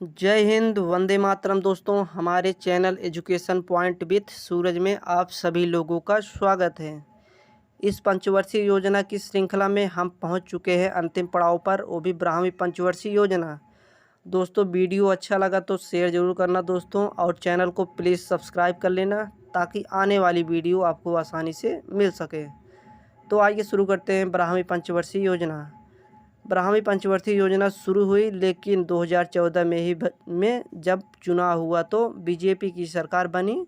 जय हिंद, वंदे मातरम। दोस्तों, हमारे चैनल एजुकेशन पॉइंट विथ सूरज में आप सभी लोगों का स्वागत है। इस पंचवर्षीय योजना की श्रृंखला में हम पहुंच चुके हैं अंतिम पड़ाव पर, वो भी 12वीं पंचवर्षीय योजना। दोस्तों, वीडियो अच्छा लगा तो शेयर ज़रूर करना दोस्तों, और चैनल को प्लीज़ सब्सक्राइब कर लेना ताकि आने वाली वीडियो आपको आसानी से मिल सके। तो आइए शुरू करते हैं 12वीं पंचवर्षीय योजना। 12वीं पंचवर्षीय योजना शुरू हुई, लेकिन 2014 में जब चुनाव हुआ तो बीजेपी की सरकार बनी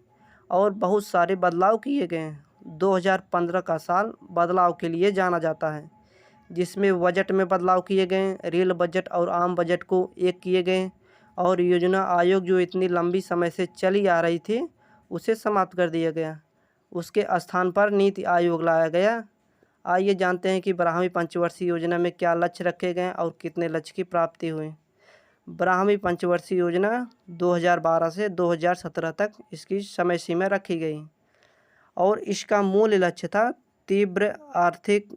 और बहुत सारे बदलाव किए गए। 2015 का साल बदलाव के लिए जाना जाता है, जिसमें बजट में बदलाव किए गए, रेल बजट और आम बजट को एक किए गए, और योजना आयोग जो इतनी लंबी समय से चली आ रही थी उसे समाप्त कर दिया गया। उसके स्थान पर नीति आयोग लाया गया। आइए जानते हैं कि 12वीं पंचवर्षीय योजना में क्या लक्ष्य रखे गए और कितने लक्ष्य की प्राप्ति हुई। 12वीं पंचवर्षीय योजना 2012 से 2017 तक इसकी समय सीमा रखी गई, और इसका मूल लक्ष्य था तीव्र आर्थिक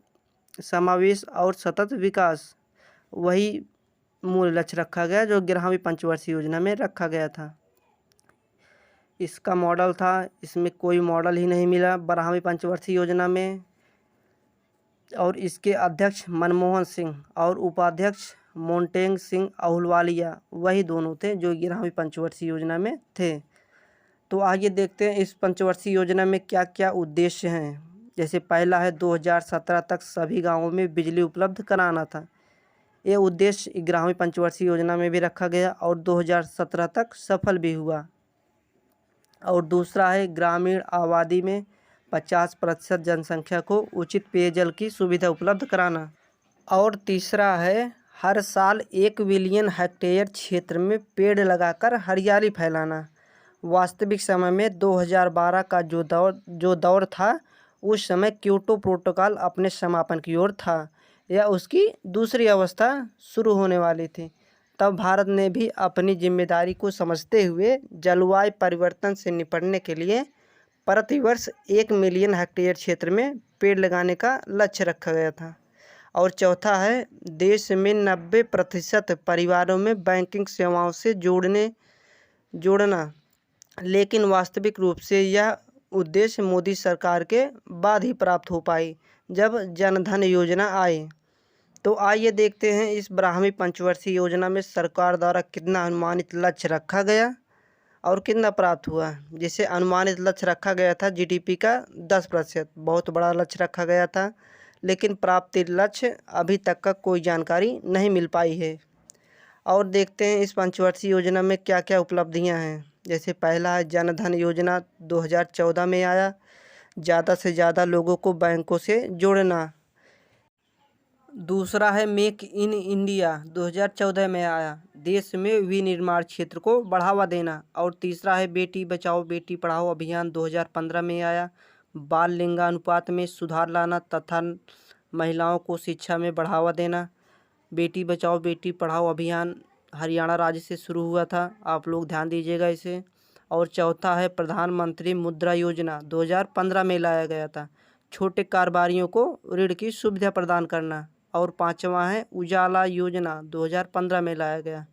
समावेश और सतत विकास। वही मूल लक्ष्य रखा गया जो 11वीं पंचवर्षीय योजना में रखा गया था। इसका मॉडल था, इसमें कोई मॉडल ही नहीं मिला 12वीं पंचवर्षीय योजना में। और इसके अध्यक्ष मनमोहन सिंह और उपाध्यक्ष मोंटेग सिंह अहलूवालिया वही दोनों थे जो 11वीं पंचवर्षीय योजना में थे। तो आइए देखते हैं इस पंचवर्षीय योजना में क्या क्या उद्देश्य हैं। जैसे पहला है 2017 तक सभी गांवों में बिजली उपलब्ध कराना था। ये उद्देश्य 11वीं पंचवर्षीय योजना में भी रखा गया और 2017 तक सफल भी हुआ। और दूसरा है ग्रामीण आबादी में 50% जनसंख्या को उचित पेयजल की सुविधा उपलब्ध कराना। और तीसरा है हर साल 1 बिलियन हेक्टेयर क्षेत्र में पेड़ लगाकर हरियाली फैलाना। वास्तविक समय में 2012 का जो दौर था, उस समय क्योटो प्रोटोकॉल अपने समापन की ओर था, या उसकी दूसरी अवस्था शुरू होने वाली थी। तब भारत ने भी अपनी जिम्मेदारी को समझते हुए जलवायु परिवर्तन से निपटने के लिए प्रतिवर्ष 1 मिलियन हेक्टेयर क्षेत्र में पेड़ लगाने का लक्ष्य रखा गया था। और चौथा है देश में 90% परिवारों में बैंकिंग सेवाओं से जोड़ना। लेकिन वास्तविक रूप से यह उद्देश्य मोदी सरकार के बाद ही प्राप्त हो पाई, जब जनधन योजना आई। तो आइए देखते हैं इस 12वीं पंचवर्षीय योजना में सरकार द्वारा कितना अनुमानित लक्ष्य रखा गया और कितना प्राप्त हुआ। जिसे अनुमानित लक्ष्य रखा गया था जीडीपी का 10%, बहुत बड़ा लक्ष्य रखा गया था, लेकिन प्राप्ति लक्ष्य अभी तक का कोई जानकारी नहीं मिल पाई है। और देखते हैं इस पंचवर्षीय योजना में क्या क्या उपलब्धियां हैं। जैसे पहला है जनधन योजना 2014 में आया, ज़्यादा से ज़्यादा लोगों को बैंकों से जोड़ना। दूसरा है मेक इन इंडिया 2014 में आया, देश में विनिर्माण क्षेत्र को बढ़ावा देना। और तीसरा है बेटी बचाओ बेटी पढ़ाओ अभियान 2015 में आया, बाल लिंगानुपात में सुधार लाना तथा महिलाओं को शिक्षा में बढ़ावा देना। बेटी बचाओ बेटी पढ़ाओ अभियान हरियाणा राज्य से शुरू हुआ था, आप लोग ध्यान दीजिएगा इसे। और चौथा है प्रधानमंत्री मुद्रा योजना 2015 में लाया गया था, छोटे कारोबारियों को ऋण की सुविधा प्रदान करना। और पांचवा है उजाला योजना 2015 में लाया गया,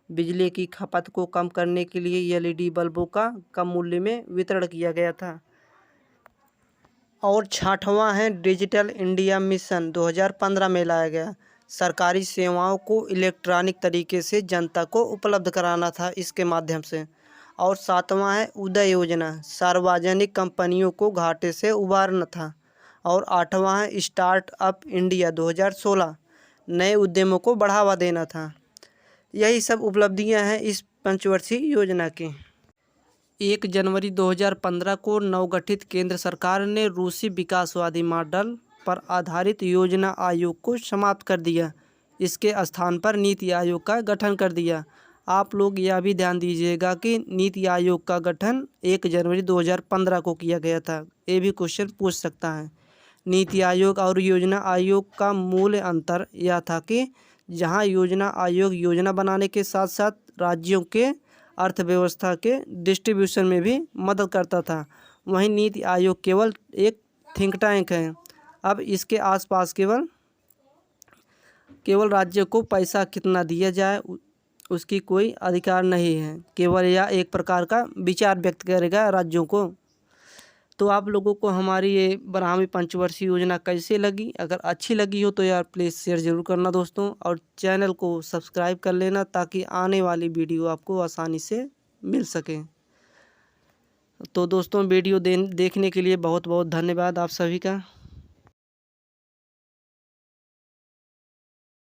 बिजली की खपत को कम करने के लिए एलईडी बल्बों का कम मूल्य में वितरण किया गया था। और छठवां है डिजिटल इंडिया मिशन 2015 में लाया गया, सरकारी सेवाओं को इलेक्ट्रॉनिक तरीके से जनता को उपलब्ध कराना था इसके माध्यम से। और सातवां है उदय योजना, सार्वजनिक कंपनियों को घाटे से उबारना था। और आठवां है स्टार्टअप इंडिया 2016, नए उद्यमों को बढ़ावा देना था। यही सब उपलब्धियां हैं इस पंचवर्षीय योजना की। 1 जनवरी 2015 को नवगठित केंद्र सरकार ने रूसी विकासवादी मॉडल पर आधारित योजना आयोग को समाप्त कर दिया। इसके स्थान पर नीति आयोग का गठन कर दिया। आप लोग यह भी ध्यान दीजिएगा कि नीति आयोग का गठन 1 जनवरी 2015 को किया गया था। ये भी क्वेश्चन पूछ सकता है। नीति आयोग और योजना आयोग का मूल अंतर यह था कि जहां योजना आयोग योजना बनाने के साथ साथ राज्यों के अर्थव्यवस्था के डिस्ट्रीब्यूशन में भी मदद करता था, वहीं नीति आयोग केवल एक थिंक टैंक है। अब इसके आसपास केवल राज्य को पैसा कितना दिया जाए उसकी कोई अधिकार नहीं है, केवल यह एक प्रकार का विचार व्यक्त करेगा राज्यों को। तो आप लोगों को हमारी ये ब्राह्मी पंचवर्षीय योजना कैसे लगी? अगर अच्छी लगी हो तो यार प्लीज़ शेयर ज़रूर करना दोस्तों, और चैनल को सब्सक्राइब कर लेना ताकि आने वाली वीडियो आपको आसानी से मिल सके। तो दोस्तों वीडियो देखने के लिए बहुत बहुत धन्यवाद आप सभी का।